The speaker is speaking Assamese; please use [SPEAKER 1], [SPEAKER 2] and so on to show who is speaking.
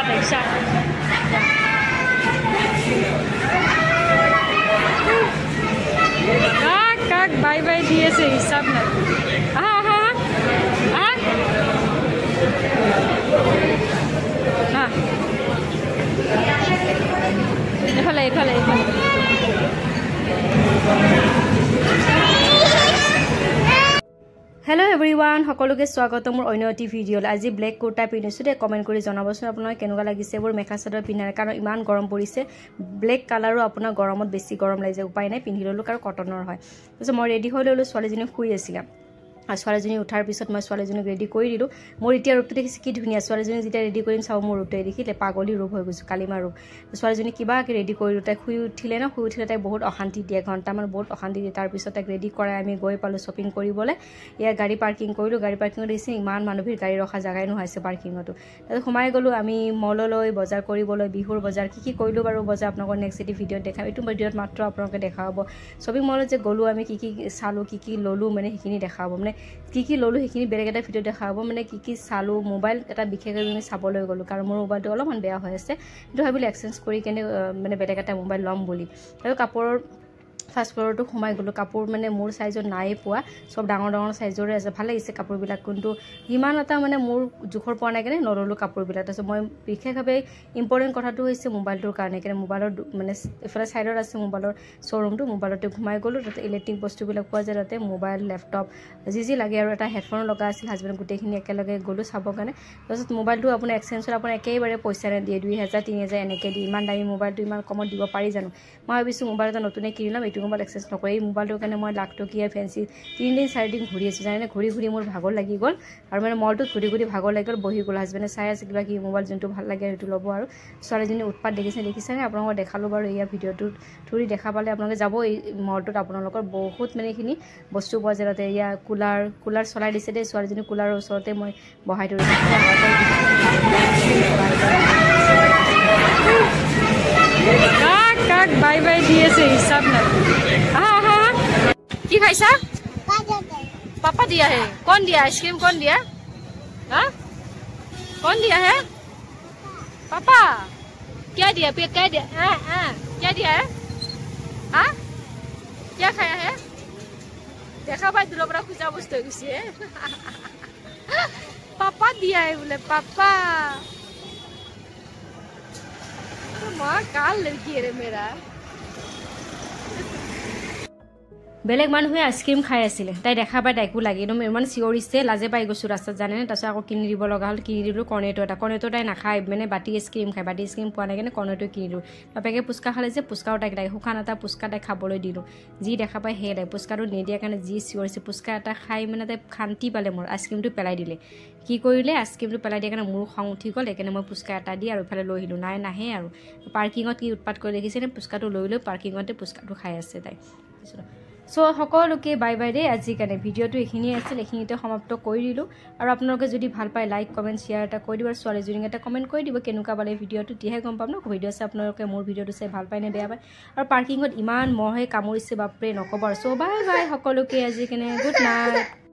[SPEAKER 1] ৰিক্সা কাক বাই বাই দি আছে হিচাপ নাই আহা আহা আহা হা এইফালে এইফালে এইফালে হেল্ল' এভৰিৱান সকলোকে স্বাগত মোৰ অন্য এটি ভিডিঅ'লৈ আজি ব্লেক কুৰ্তা পিন্ধিছোঁ দে কমেণ্ট কৰি জনাবচোন আপোনাক কেনেকুৱা লাগিছে এইবোৰ মেখেলা চাদৰ পিন্ধাৰ কাৰণ ইমান গৰম পৰিছে ব্লেক কালাৰো আপোনাৰ গৰমত বেছি গৰম লাগিছে উপায় নাই পিন্ধি ল'লোঁ কাৰণ কটনৰ হয় তাৰপিছত মই ৰেডি হৈ ল'লোঁ ছোৱালীজনী শুই আছিলে ছোৱালীজনী উঠাৰ পিছত মই ছোৱালীজনীক ৰেডি কৰি দিলোঁ মোৰ এতিয়া ৰূপটো দেখিছে কি ধুনীয়া ছোৱালীজনী যেতিয়া ৰেডি কৰিম চাওঁ মোৰ ৰূপটোৱে দেখিলে পাগলী ৰূপ হৈ গৈছোঁ কালিমা ৰূপ ছোৱালীজনী কিবাকৈ ৰেডি কৰিলোঁ তাই শুই উঠিলে তাই বহুত অশান্তি দিয়ে ঘণ্টামান বহুত অশান্তি দিয়ে তাৰপিছত তাইক ৰেডি কৰাই আমি গৈ পালোঁ শ্বপিং কৰিবলৈ ইয়াৰ গাড়ী পাৰ্কিং কৰিলোঁ গাড়ী পাৰ্কিঙত দেখিছে ইমান মানুহ ভিৰ গাড়ী ৰখা জেগাই নোহাইছে পাৰ্কিঙতো তাৰপিছত সোমাই গ'লোঁ আমি মললৈ বজাৰ কৰিবলৈ বিহুৰ বজাৰ কি কৰিলোঁ বাৰু বজাৰ আপোনালোকৰ নেক্সট এটি ভিডিঅ'ত দেখাম এইটো ভিডিঅ'ত মাত্ৰ আপোনালোকে দেখা হ'ব শ্বপিং মলত যে গ'লোঁ আমি কি চালোঁ কি ল'লোঁ মানে সেইখিনি দেখা হ'ব মানে কি ল'লোঁ সেইখিনি বেলেগ এটা ভিডিঅ' দেখা হ'ব মানে কি চালোঁ মোবাইল এটা বিশেষকৈ আমি চাবলৈ গ'লোঁ কাৰণ মোৰ মোবাইলটো অলপমান বেয়া হৈ আছে সেইটো ভাবিলোঁ এক্সচেঞ্জ কৰি কেনে মানে বেলেগ এটা মোবাইল ল'ম বুলি আৰু কাপোৰৰ ফাৰ্ষ্ট ফ্ল'ৰটো সোমাই গ'লোঁ কাপোৰ মানে মোৰ চাইজত নাই পোৱা চব ডাঙৰ চাইজৰে আছে ভাল লাগিছে কাপোৰবিলাক কিন্তু ইমান এটা মানে মোৰ জোখৰ পোৱা নাই কেনে নল'লোঁ কাপোৰবিলাক তাৰপিছত মই বিশেষভাৱে ইম্পৰ্টেণ্ট কথাটো হৈছে মোবাইলটোৰ কাৰণে কেনে মোবাইলৰ মানে এইফালে ছাইডত আছে মোবাইলৰ শ্ব'ৰুমটো মোবাইলতে সোমাই গ'লোঁ তাতে ইলেক্ট্ৰিক বস্তুবিলাক পোৱা যায় তাতে মোবাইল লেপটপ যি লাগে আৰু এটা হেডফোনো লগা আছিল হাজবেণ্ড গোটেইখিনি একেলগে গ'লোঁ চাবৰ কাৰণে তাৰপিছত মোবাইলটো আপোনাৰ এক্সচেঞ্জত আপোনাৰ একেবাৰে পইচা নিদিয়ে 2000 3000 এনেকৈ দিয়ে ইমান দামী মোবাইলটো ইমান কমত দিব পাৰি জানো মই ভাবিছোঁ মোবাইল এটা নতুনে কিনি ল'ম এইটো মোবাইল এক্সচেঞ্জ নকৰে এই মোবাইলটোৰ কাৰণে মই লাখটকীয়া ফেঞ্চি 3 দিন 4 দিন ঘূৰি আছোঁ জানেনে ঘূৰি মোৰ ভাগৰ লাগি গ'ল আৰু মানে মলটোত ঘূৰি ভাগৰ লাগি গ'ল বহি গ'ল হাজবেণ্ডে চাই আছে কিবা কি মোবাইল যোনটো ভাল লাগে সেইটো ল'ব আৰু ছোৱালীজনী উৎপাত দেখিছেনে আপোনালোকক দেখালোঁ বাৰু এয়া ভিডিঅ'টোত থুৰি দেখা পালে আপোনালোকে যাব এই মলটোত আপোনালোকৰ বহুত মানে এইখিনি বস্তু পোৱা যায় তাতে এয়া কুলাৰ চলাই দিছে দেই ছোৱালীজনী কুলাৰৰ ওচৰতে মই বহাই ধৰিছোঁ কাক বাই বাই দি আছে হিচাপ নাই আহা আহা কি খাইছা पापा दिया है कौन दिया आइसक्रीम कौन दिया हाँ कौन दिया है पापा क्या दिया क्या दिया क्या दिया है हाँ क्या खाया है देखा भाई दूर बड़ा खुशा बुझते है पापा दिया है बोले पापा माँ काल लड़की है रे मेरा বেলেগ মানুহে আইচক্ৰীম খাই আছিলে তাই দেখা পাই তাইকো লাগে একদম ইমান চিঞৰিছে লাজে পাই গৈছোঁ ৰাস্তাত জানেনে তাৰপিছত আকৌ কিনি দিব লগা হ'ল কিনি দিলোঁ কৰ্নেটো তাই নাখায় মানে বাতি আইচক্ৰীম খায় বাতি আইচক্ৰীম পোৱা নাই কাৰণে কৰ্নেটো কিনিলোঁ বাপেকে পুচকা খালে যে পুচকাও তাইক লাগে শুকান এটা পুচকা তাইক খাবলৈ দিলোঁ যি দেখা পাই সেয়ে লাগে পুচকাটো নিদিয়াৰ কাৰণে যি চিঞৰিছে পুচকা এটা খাই মানে তাই শান্তি পালে মোৰ আইচক্ৰীমটো পেলাই দিলে কি কৰিলে আইচক্ৰীমটো পেলাই দিয়াৰ কাৰণে মোৰ খং উঠি গ'ল সেইকাৰণে মই পুচকা এটা দি আৰু ইফালে লৈ আহিলোঁ নাহে আৰু পাৰ্কিঙত কি উৎপাত কৰি দেখিছেনে পুচকাটো লৈ পাৰ্কিঙতে পুচকাটো খাই আছে তাই সো সকলোকে বাই বাই দে আজি কাৰণে ভিডিঅ'টো এইখিনিয়ে আছিল এইখিনিতে সমাপ্ত কৰি দিলোঁ আৰু আপোনালোকে যদি ভাল পায় লাইক কমেণ্ট শ্বেয়াৰ এটা কৰি দিব আৰু ছোৱালীজনীক এটা কমেণ্ট কৰি দিব কেনেকুৱা পালে ভিডিঅ'টো তেতিয়াহে গম পাম ন ভিডিঅ' চাই আপোনালোকে মোৰ ভিডিঅ'টো চাই ভাল পায় নে বেয়া পায় আৰু পাৰ্কিঙত ইমান মহে কামুৰিছে বাপৰে নক'ব আৰু চ' বাই বাই সকলোকে আজি কাৰণে গুড নাইট